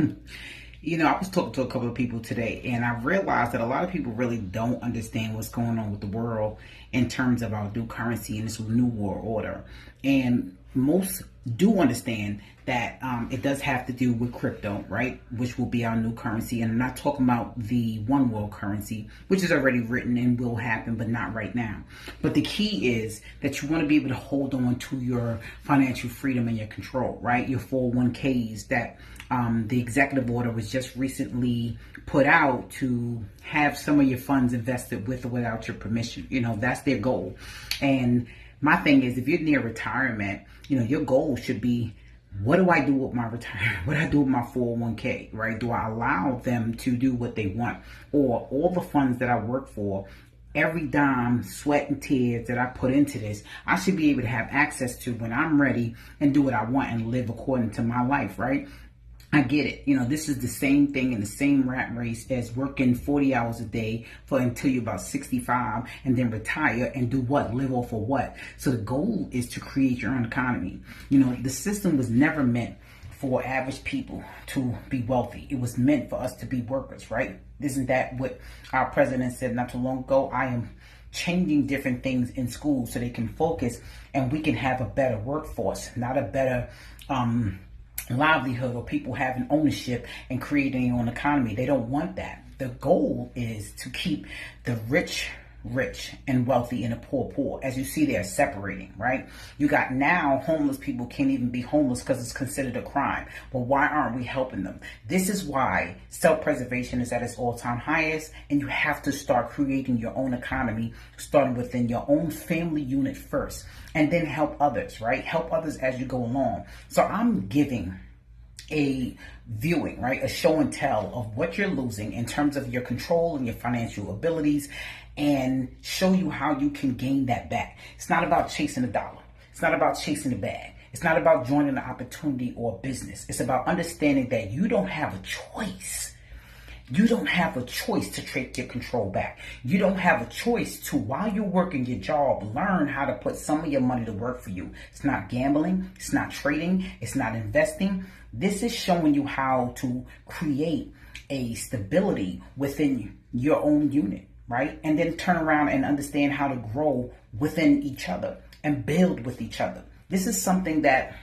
I was talking to a couple of people today, and I realized that a lot of people really don't understand what's going on with the world in terms of our new currency and this new world order. And most do understand that it does have to do with crypto, right? Which will be our new currency. And I'm not talking about the one world currency, which is already written and will happen, but not right now. But the key is that you want to be able to hold on to your financial freedom and your control, right? Your 401ks that the executive order was just recently put out to have some of your funds invested with or without your permission. That's their goal. And my thing is, if you're near retirement, your goal should be, what do I do with my retirement? What do I do with my 401k, right? Do I allow them to do what they want? Or all the funds that I work for, every dime, sweat and tears that I put into this, I should be able to have access to when I'm ready and do what I want and live according to my life, right? I get it. This is the same thing in the same rat race as working 40 hours a day until you're about 65 and then retire and do what? Live off of what? So the goal is to create your own economy. The system was never meant for average people to be wealthy. It was meant for us to be workers, right? Isn't that what our president said not too long ago? I am changing different things in school so they can focus and we can have a better workforce, not a better livelihood or people having ownership and creating their own economy. They don't want that. The goal is to keep the rich and wealthy and the poor. As you see, they're separating, right? You got now homeless people can't even be homeless because it's considered a crime. But why aren't we helping them? This is why self-preservation is at its all-time highest, and you have to start creating your own economy, starting within your own family unit first, and then help others, right? Help others as you go along. So I'm giving a viewing, right? A show and tell of what you're losing in terms of your control and your financial abilities, and show you how you can gain that back. It's not about chasing a dollar. It's not about chasing a bag. It's not about joining an opportunity or a business. It's about understanding that you don't have a choice. You don't have a choice to take your control back. You don't have a choice to, while you're working your job, learn how to put some of your money to work for you. It's not gambling. It's not trading. It's not investing. This is showing you how to create a stability within your own unit, right? And then turn around and understand how to grow within each other and build with each other. This is something that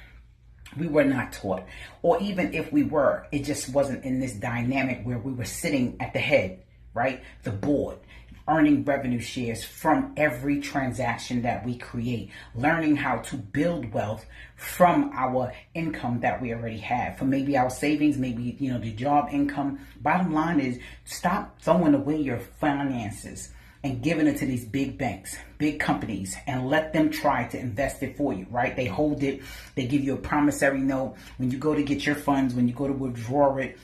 we were not taught, or even if we were, it just wasn't in this dynamic where we were sitting at the head, right? The board, earning revenue shares from every transaction that we create, learning how to build wealth from our income that we already have, from maybe our savings, maybe, the job income. Bottom line is, stop throwing away your finances and giving it to these big banks, big companies, and let them try to invest it for you, right? They hold it. They give you a promissory note. When you go to get your funds, when you go to withdraw it,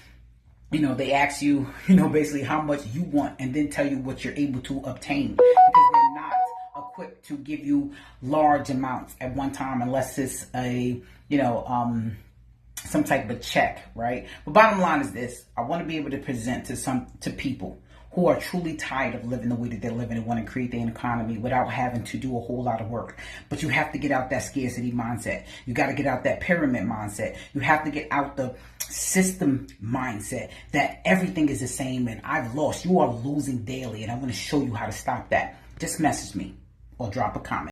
they ask you, basically how much you want, and then tell you what you're able to obtain, because they're not equipped to give you large amounts at one time unless it's a, some type of check, right? But bottom line is this: I want to be able to present to people who are truly tired of living the way that they're living and want to create their own economy without having to do a whole lot of work. But you have to get out that scarcity mindset. You got to get out that pyramid mindset. You have to get out the system mindset that everything is the same and I've lost. You are losing daily, and I'm going to show you how to stop that. Just message me or drop a comment.